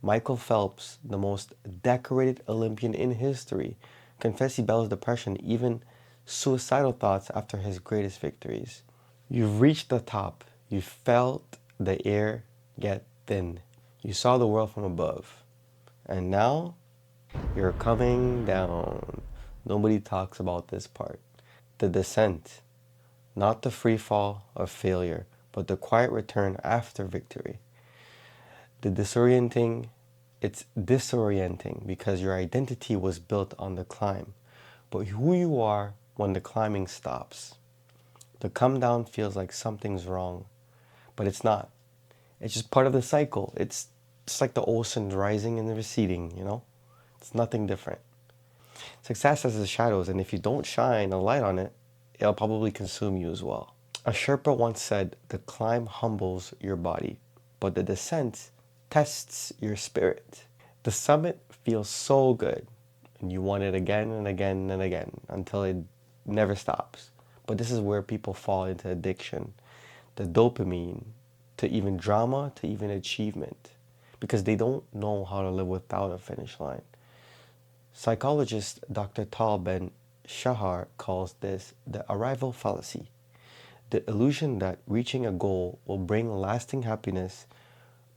Michael Phelps, the most decorated Olympian in history, confessed he battles depression, even suicidal thoughts after his greatest victories. You've reached the top. You felt the air get thin. You saw the world from above. And now you're coming down. Nobody talks about this part. The descent. Not the free fall of failure, but the quiet return after victory. It's disorienting because your identity was built on the climb, but who you are when the climbing stops. The come down feels like something's wrong, but it's not. It's just part of the cycle. It's just like the ocean rising and receding, you know? It's nothing different. Success has its shadows, and if you don't shine a light on it, it'll probably consume you as well. A Sherpa once said, the climb humbles your body, but the descent tests your spirit. The summit feels so good, and you want it again and again and again until it never stops. But this is where people fall into addiction, the dopamine, to even drama, to even achievement, because they don't know how to live without a finish line. Psychologist Dr. Tal Ben-Shahar calls this the arrival fallacy, the illusion that reaching a goal will bring lasting happiness,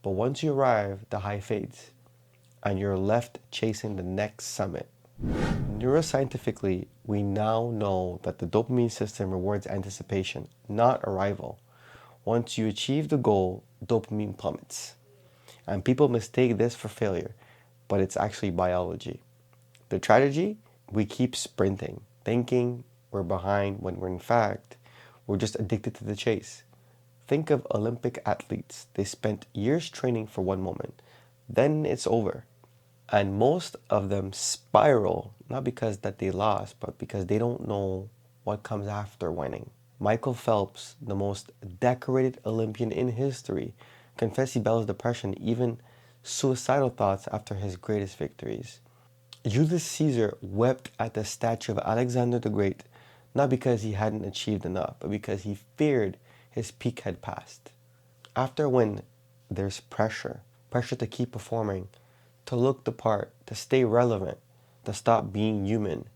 but once you arrive, the high fades, and you're left chasing the next summit. Neuroscientifically, we now know that the dopamine system rewards anticipation, not arrival. Once you achieve the goal, dopamine plummets. And people mistake this for failure, but it's actually biology. The tragedy? We keep sprinting, thinking we're behind when we're in fact, we're just addicted to the chase. Think of Olympic athletes. They spent years training for one moment. Then it's over. And most of them spiral, not because that they lost, but because they don't know what comes after winning. Michael Phelps, the most decorated Olympian in history, confessed he battles depression, even suicidal thoughts after his greatest victories. Julius Caesar wept at the statue of Alexander the Great, not because he hadn't achieved enough, but because he feared his peak had passed. After a win, there's pressure to keep performing, to look the part, to stay relevant, to stop being human.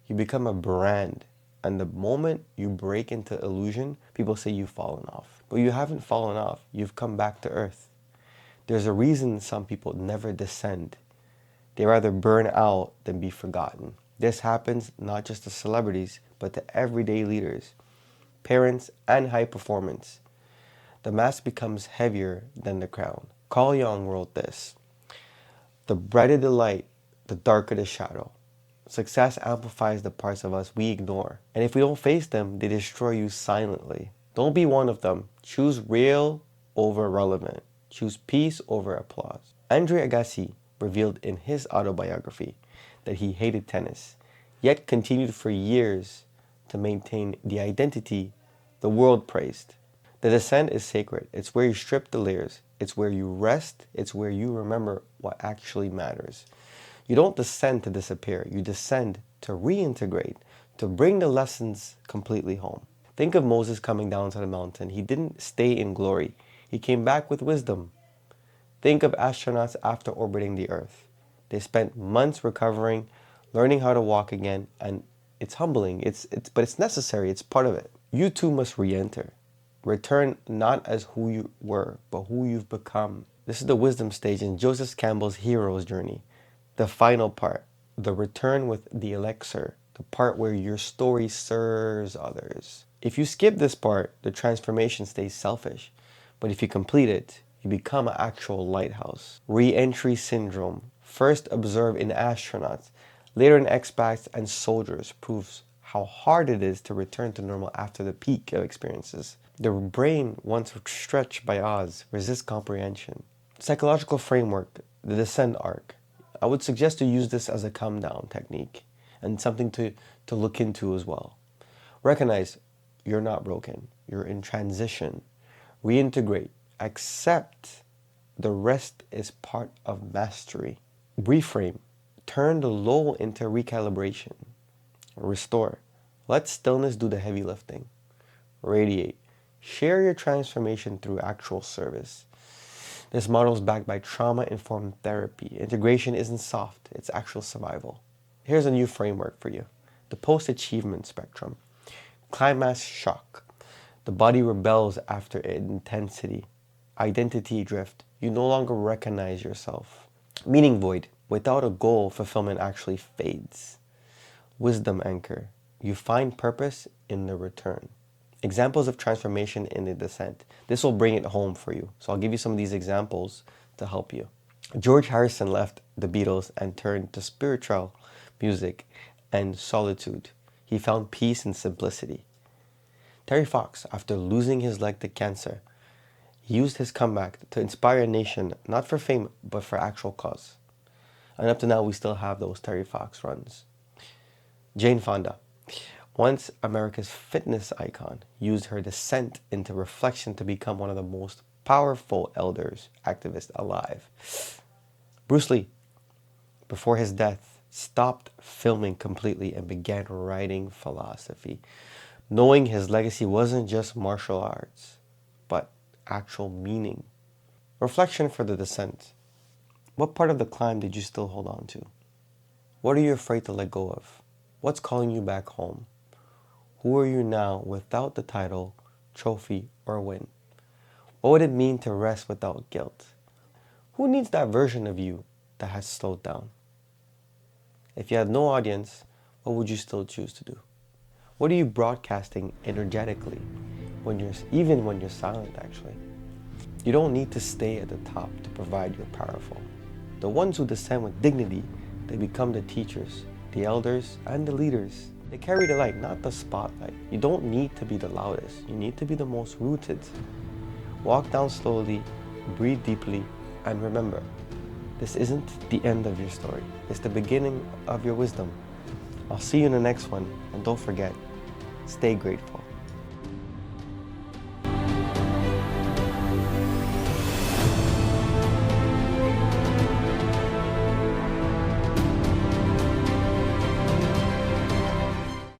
You become a brand, and the moment you break into illusion, people say you've fallen off. But you haven't fallen off, you've come back to earth. There's a reason some people never descend. They rather burn out than be forgotten. This happens not just to celebrities, but to everyday leaders, parents, and high performance. The mask becomes heavier than the crown. Carl Jung wrote this: the brighter the light, the darker the shadow. Success amplifies the parts of us we ignore. And if we don't face them, they destroy you silently. Don't be one of them. Choose real over relevant. Choose peace over applause. Andre Agassi revealed in his autobiography that he hated tennis, yet continued for years to maintain the identity the world praised. The descent is sacred. It's where you strip the layers. It's where you rest. It's where you remember what actually matters. You don't descend to disappear. You descend to reintegrate, to bring the lessons completely home. Think of Moses coming down to the mountain. He didn't stay in glory. He came back with wisdom. Think of astronauts after orbiting the Earth. They spent months recovering, learning how to walk again, and it's humbling. But it's necessary. It's part of it. You too must re-enter. Return not as who you were, but who you've become. This is the wisdom stage in Joseph Campbell's hero's journey. The final part, the return with the elixir, the part where your story serves others. If you skip this part, the transformation stays selfish. But if you complete it, you become an actual lighthouse. Re-entry syndrome, first observed in astronauts, later in expats and soldiers, proves how hard it is to return to normal after the peak of experiences. The brain, once stretched by odds, resists comprehension. Psychological framework, the descent arc. I would suggest to use this as a come down technique and something to look into as well. Recognize you're not broken. You're in transition. Reintegrate. Accept the rest is part of mastery. Reframe. Turn the low into recalibration. Restore. Let stillness do the heavy lifting. Radiate. Share your transformation through actual service. This model is backed by trauma-informed therapy. Integration isn't soft, it's actual survival. Here's a new framework for you. The post-achievement spectrum. Climax shock. The body rebels after intensity. Identity drift. You no longer recognize yourself. Meaning void. Without a goal, fulfillment actually fades. Wisdom anchor. You find purpose in the return. Examples of transformation in the descent. This will bring it home for you. So I'll give you some of these examples to help you. George Harrison left the Beatles and turned to spiritual music and solitude. He found peace in simplicity. Terry Fox, after losing his leg to cancer, used his comeback to inspire a nation, not for fame, but for actual cause. And up to now, we still have those Terry Fox runs. Jane Fonda, once America's fitness icon, used her descent into reflection to become one of the most powerful elders activists alive. Bruce Lee, before his death, stopped filming completely and began writing philosophy, knowing his legacy wasn't just martial arts, but actual meaning. Reflection for the descent. What part of the climb did you still hold on to? What are you afraid to let go of? What's calling you back home? Who are you now without the title, trophy, or win? What would it mean to rest without guilt? Who needs that version of you that has slowed down? If you had no audience, what would you still choose to do? What are you broadcasting energetically even when you're silent, actually? You don't need to stay at the top to provide you're powerful. The ones who descend with dignity, they become the teachers, the elders, and the leaders. They carry the light, not the spotlight. You don't need to be the loudest. You need to be the most rooted. Walk down slowly, breathe deeply, and remember, this isn't the end of your story. It's the beginning of your wisdom. I'll see you in the next one, and don't forget, stay grateful.